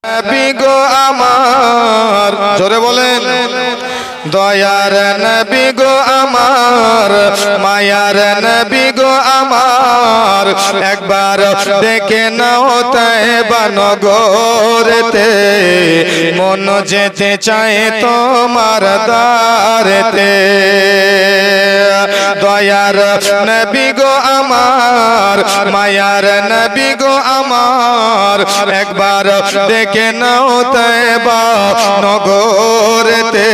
নবী গো আমার, জোরে বলেন, দয়ার নবী গো আমার, মায়ার নবী গো আমার, একবার দেখে নাও তাইবা নগরেতে, মন যেতে চায় তোমার দ্বারেতে। দয়ার নবী গো আমার, মায়ার নবী গো আমার, একবার দেখে নাও তাইবা নগরেতে,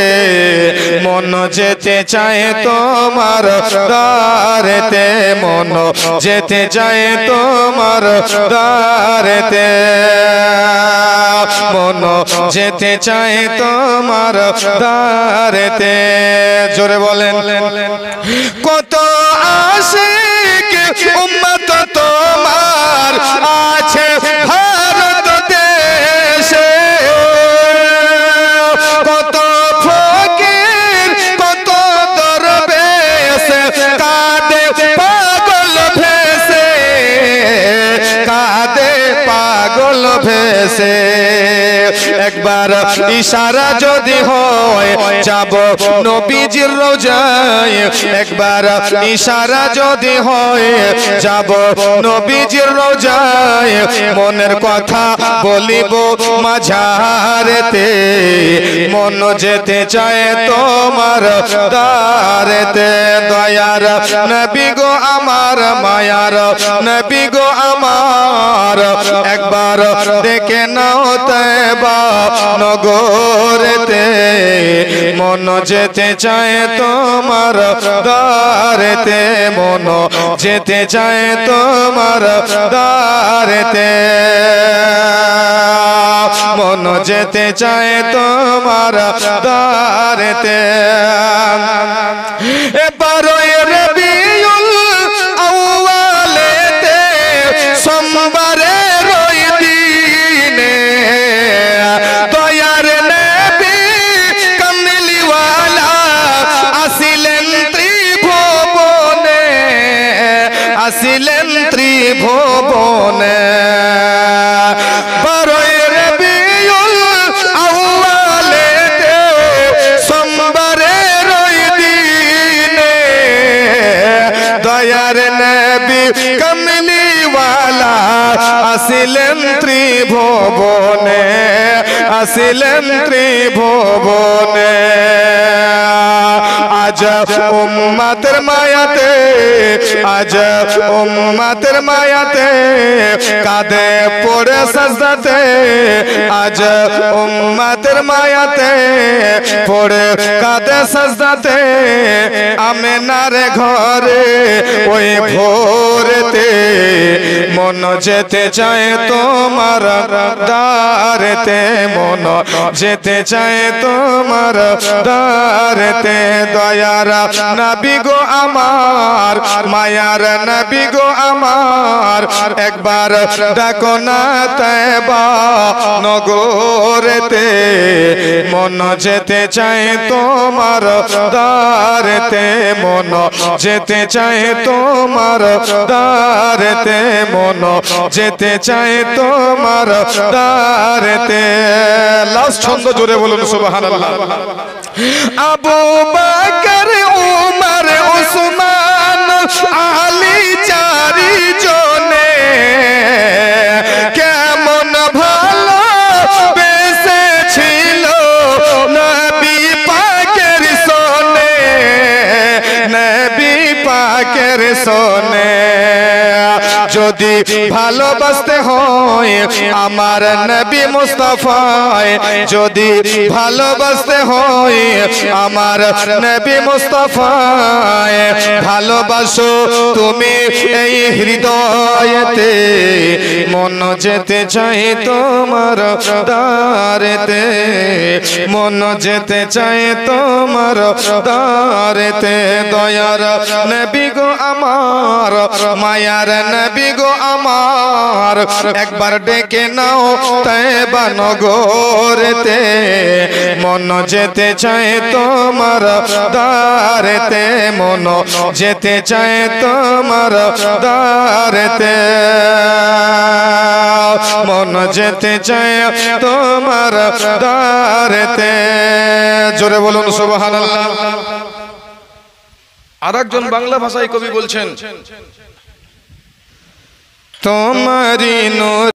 মন যেতে চায় তোমার দ্বারেতে, মন যেতে চায় তোমার দ্বারেতে, মন যেতে চায় তোমার দ্বারেতে। জোরে বলেন, কত আশিক উম্মত তোমার আছে ভারত দেশে, কত ফকির কত দরবেশ কাঁদে পাগল ভেসে, কাঁদে পাগল ভেসে। একবার ইশারা যদি হয় যাব নবীজির রওজায়, একবার ইশারা যদি হয় যাব নবীজির রওজায়, মনের কথা বলিব মাঝারেতে, মন যেতে চায় তোমার দ্বারেতে। দয়ার নবী গো আমার, মায়ার নবী গো আমার, একবার দেখে নাও তাইবা নগরেতে, মন যেতে চায় তোমার দ্বারেতে, মন যেতে চায় তোমার দ্বারেতে, মন যেতে চায় তোমার দ্বারেতে। এবারই রবিউল আউয়ালেতে সোমবারে রই দিনে, দয়ার নবী কামলিওয়ালা আসিলেন ত্রিভুবনে, আসিলেন ত্রিভুবনে। বারোই রবিউল আউয়ালেতে সোমবারে রই দিনে, দয়ার নবী কামলিওয়ালা আসিলেন ত্রিভুবনে, আসিলেন ত্রিভুবনে। আজ উম্মতের মায়াতে, আজ উম্মতের মায়াতে কাঁদে পড়ে সাজদাতে, আজ উম্মতের মায়াতে পড়ে কাঁদে সাজদাতে, আমেনার ঘরে ওই ভোরেতে, মন যেতে চায় তোমার দ্বারেতে, মন যেতে চায় তোমার দ্বারেতে। দয়ার নবী গো আমার, মায়ার নবী গো আমার, একবার ডাকো না তাইবা নগরেতে, মন যেতে চায় তোমার দ্বারেতে, মন যেতে চায় তোমার দ্বারেতে, মন যেতে চায় তোমার দ্বারেতে। লাস্ট ছন্দ জোরে বলুন সুবহানাল্লাহ। আবু বকর উমর উসমান আলী চারি জনে কেমন ভালো বেসেছিল নবী পাকের সোনে, নবী পাকের সোনে। যদি ভালোবাসতে হয় আমার নবী মুস্তাফায়, যদি ভালোবাসতে হয় আমার নবী মুস্তাফায়, ভালোবাসো তুমি এই হৃদয়েতে, মন যেতে চাই তোমার দ্বারেতে, মন যেতে চাই তোমার দ্বারেতে। দয়ার নবী গো আমার, মায়ার নবী গো আমার, একবার ডেকে নাও তাইবা নগরেতে, মন যেতে চায় তোমার দ্বারেতে, মন যেতে চায় তোমার দ্বারেতে। মন যেতে চায় তোমার দারেতে। জোরে বলুন সুবহানাল্লাহ। আরেকজন বাংলা ভাষায় কবি বলছেন, তোমারি নূর